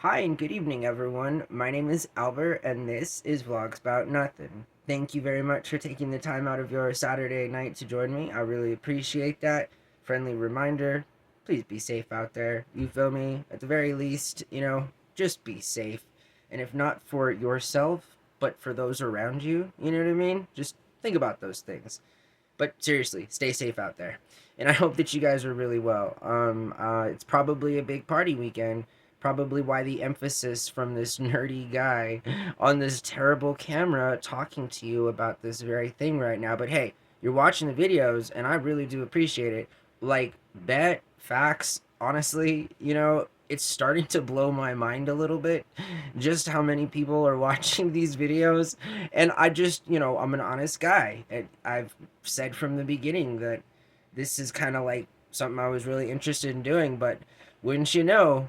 Hi and good evening, everyone. My name is Albert, and this is Vlogs About Nothing. Thank you very much for taking the time out of your Saturday night to join me. I really appreciate that. Friendly reminder, please be safe out there. You feel me? At the very least, just be safe. And if not for yourself, but for those around you, you know what I mean? Just think about those things. But seriously, stay safe out there. And I hope that you guys are really well. It's probably a big party weekend. Probably why the emphasis from this nerdy guy on this terrible camera talking to you about this very thing right now. But hey, you're watching the videos, and I really do appreciate it. Like, bet, facts, honestly, it's starting to blow my mind a little bit just how many people are watching these videos. And I'm an honest guy. And I've said from the beginning that this is kind of like something I was really interested in doing, but wouldn't you know,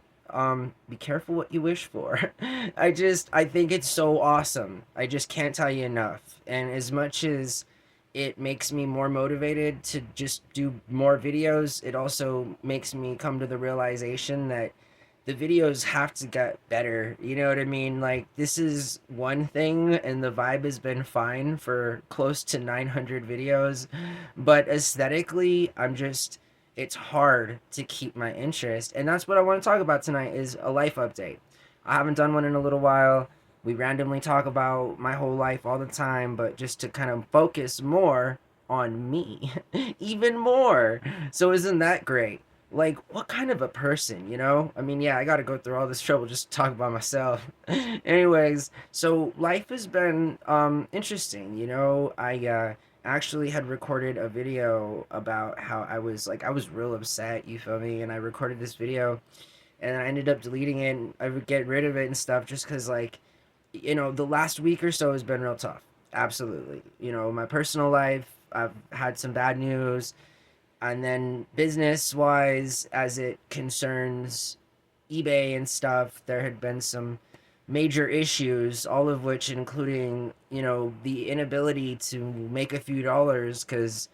be careful what you wish for. I think it's so awesome. I just can't tell you enough. And as much as it makes me more motivated to just do more videos, it also makes me come to the realization that the videos have to get better. You know what I mean? Like, this is one thing, and the vibe has been fine for close to 900 videos. But aesthetically, it's hard to keep my interest. And that's what I want to talk about tonight is a life update. I haven't done one in a little while. We randomly talk about my whole life all the time, but just to kind of focus more on me, even more. So, isn't that great? Like, what kind of a person, you know? I mean, yeah, I gotta go through all this trouble just to talk about myself. Anyways, so life has been interesting, I actually had recorded a video about how I was real upset, you feel me? And I recorded this video and I ended up deleting it and I would get rid of it and stuff just because, like, the last week or so has been real tough. Absolutely. My personal life, I've had some bad news, and then business wise, as it concerns eBay and stuff, there had been some major issues, all of which including, the inability to make a few dollars because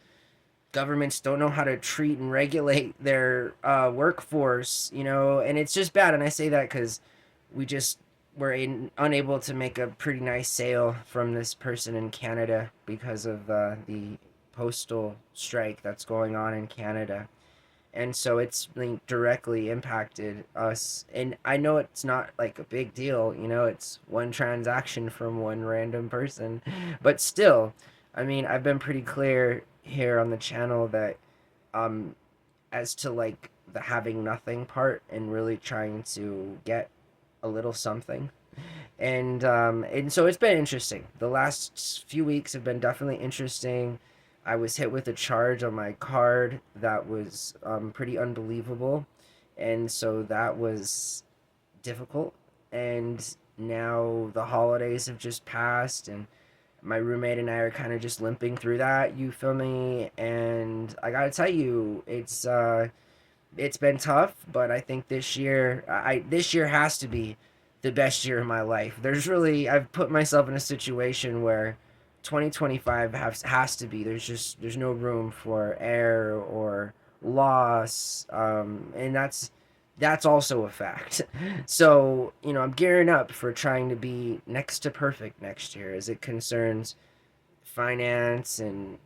governments don't know how to treat and regulate their workforce, and it's just bad. And I say that because we just were unable to make a pretty nice sale from this person in Canada because of the postal strike that's going on in Canada. And so it's like directly impacted us. And I know it's not like a big deal, it's one transaction from one random person. But still, I mean, I've been pretty clear here on the channel that um as to like the having nothing part and really trying to get a little something. And so it's been interesting. The last few weeks have been definitely interesting. I was hit with a charge on my card that was pretty unbelievable, and so that was difficult. And now the holidays have just passed, and my roommate and I are kind of just limping through that. You feel me? And I gotta tell you, it's been tough, but I think this year has to be the best year of my life. I've put myself in a situation where 2025 has to be. There's no room for error or loss, and that's also a fact. So, I'm gearing up for trying to be next to perfect next year as it concerns finance and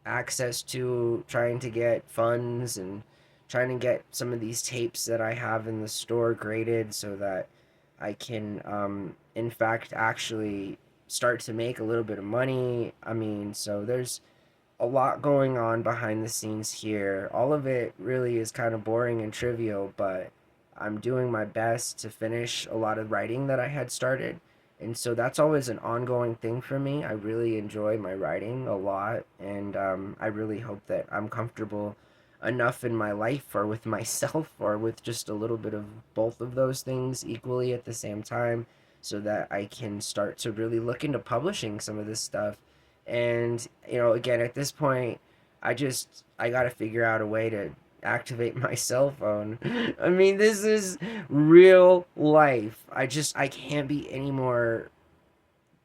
access to trying to get funds and trying to get some of these tapes that I have in the store graded so that I can, in fact, actually start to make a little bit of money. I mean, so there's a lot going on behind the scenes here. All of it really is kind of boring and trivial, but I'm doing my best to finish a lot of writing that I had started. And so that's always an ongoing thing for me. I really enjoy my writing a lot, and I really hope that I'm comfortable enough in my life or with myself or with just a little bit of both of those things equally at the same time so that I can start to really look into publishing some of this stuff. And, again, at this point, I got to figure out a way to activate my cell phone. I mean, this is real life. I can't be any more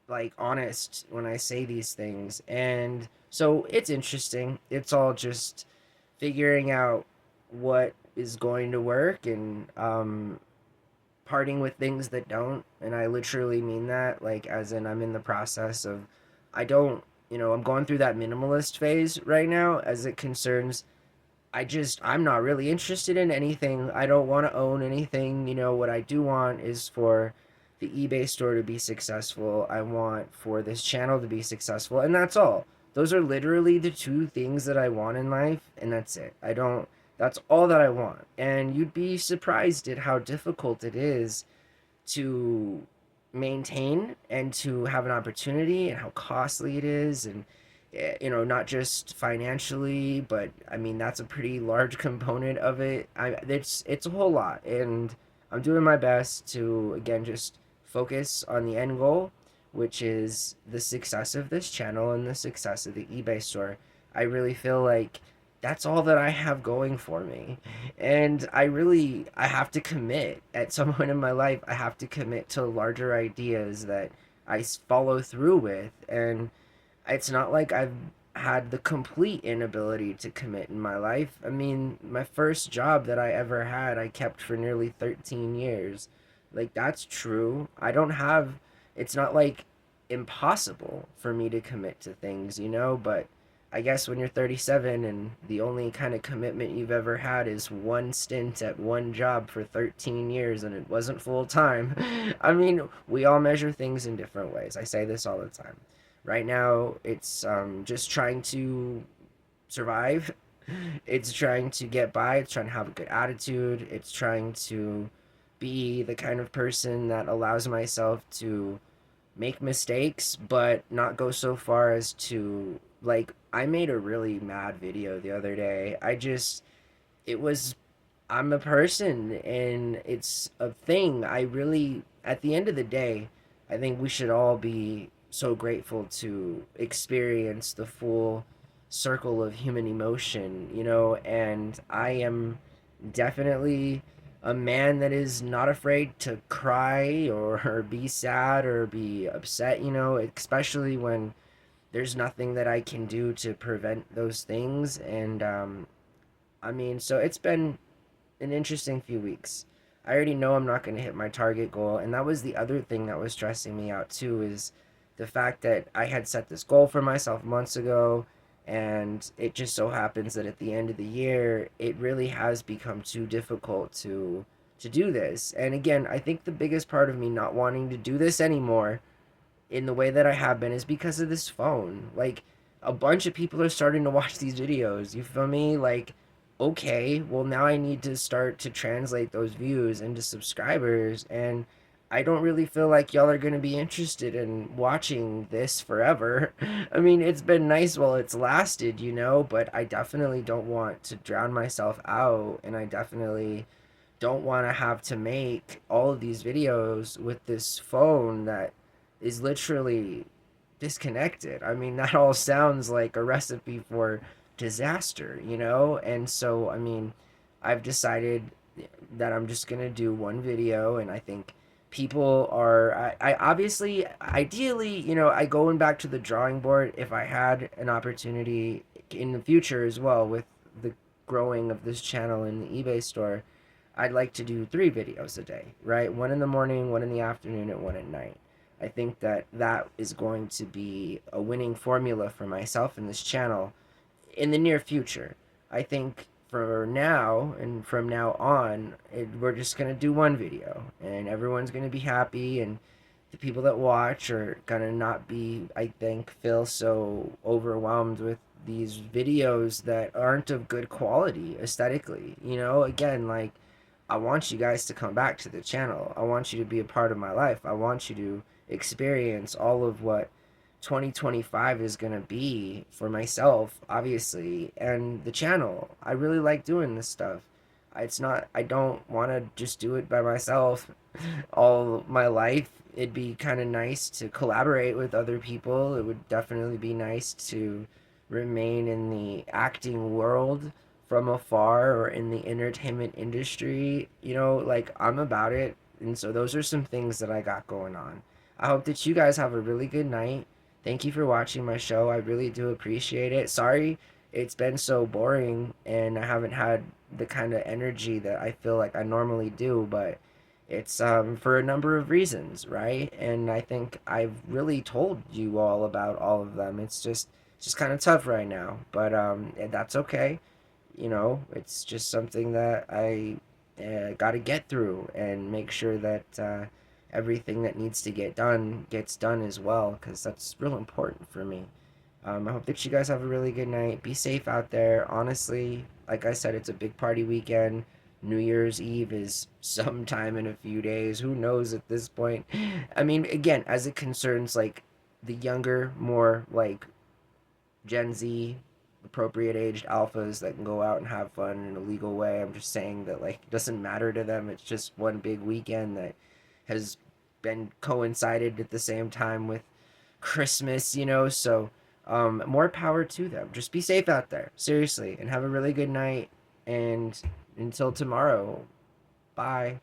like honest when I say these things. And so it's interesting. It's all just figuring out what is going to work and parting with things that don't, and I literally mean that, like, as in I'm in the process of, I don't, I'm going through that minimalist phase right now as it concerns, I'm not really interested in anything. I don't want to own anything. What I do want is for the eBay store to be successful. I want for this channel to be successful, and that's all. Those are literally the two things that I want in life, and that's it. That's all that I want. And you'd be surprised at how difficult it is to maintain and to have an opportunity, and how costly it is, and not just financially, but I mean that's a pretty large component of it. It's a whole lot, and I'm doing my best to again just focus on the end goal, which is the success of this channel and the success of the eBay store. I really feel like that's all that I have going for me. And I have to commit at some point in my life. I have to commit to larger ideas that follow through with. And it's not like I've had the complete inability to commit in my life. I mean, my first job that I ever had, I kept for nearly 13 years. Like, that's true. It's not like impossible for me to commit to things, but I guess when you're 37 and the only kind of commitment you've ever had is one stint at one job for 13 years and it wasn't full time. I mean, we all measure things in different ways. I say this all the time. Right now, it's just trying to survive. It's trying to get by. It's trying to have a good attitude. It's trying to be the kind of person that allows myself to make mistakes, but not go so far as to, like, I made a really mad video the other day. It was, I'm a person and it's a thing. At the end of the day, I think we should all be so grateful to experience the full circle of human emotion, and I am definitely a man that is not afraid to cry or be sad or be upset, especially when there's nothing that I can do to prevent those things. And I mean, so it's been an interesting few weeks. I already know I'm not going to hit my target goal, and that was the other thing that was stressing me out too, is the fact that I had set this goal for myself months ago, and it just so happens that at the end of the year, it really has become too difficult to do this. And again, I think the biggest part of me not wanting to do this anymore in the way that I have been is because of this phone. Like, a bunch of people are starting to watch these videos. You feel me? Like, okay, well, now I need to start to translate those views into subscribers. And I don't really feel like y'all are going to be interested in watching this forever. I mean, it's been nice while it's lasted, but I definitely don't want to drown myself out. And I definitely don't want to have to make all of these videos with this phone that is literally disconnected. I mean, that all sounds like a recipe for disaster, And so, I mean, I've decided that I'm just going to do one video, and I think I obviously, ideally, I going back to the drawing board if I had an opportunity in the future as well with the growing of this channel in the eBay store. I'd like to do 3 videos a day, right? One in the morning, one in the afternoon, and one at night. I think that that is going to be a winning formula for myself and this channel in the near future. I think for now and from now on, we're just going to do one video and everyone's going to be happy, and the people that watch are going to not be, I think, feel so overwhelmed with these videos that aren't of good quality aesthetically. Again, like, I want you guys to come back to the channel. I want you to be a part of my life. I want you to experience all of what 2025 is going to be for myself, obviously, and the channel. I really like doing this stuff. I don't want to just do it by myself all my life. It'd be kind of nice to collaborate with other people. It would definitely be nice to remain in the acting world from afar or in the entertainment industry. Like, I'm about it. And so those are some things that I got going on. I hope that you guys have a really good night. Thank you for watching my show. I really do appreciate it. Sorry it's been so boring and I haven't had the kind of energy that I feel like I normally do, but It's for a number of reasons, right? And I think I've really told you all about all of them. It's just kind of tough right now, but and that's okay. It's just something that I got to get through and make sure that everything that needs to get done gets done as well, because that's real important for me. I hope that you guys have a really good night. Be safe out there. Honestly, like I said, it's a big party weekend. New Year's Eve is sometime in a few days. Who knows at this point? I mean, again, as it concerns like the younger, more like Gen Z, appropriate aged alphas that can go out and have fun in a legal way. I'm just saying that like it doesn't matter to them. It's just one big weekend that has been coincided at the same time with Christmas, so more power to them. Just be safe out there, seriously, and have a really good night. And until tomorrow, bye.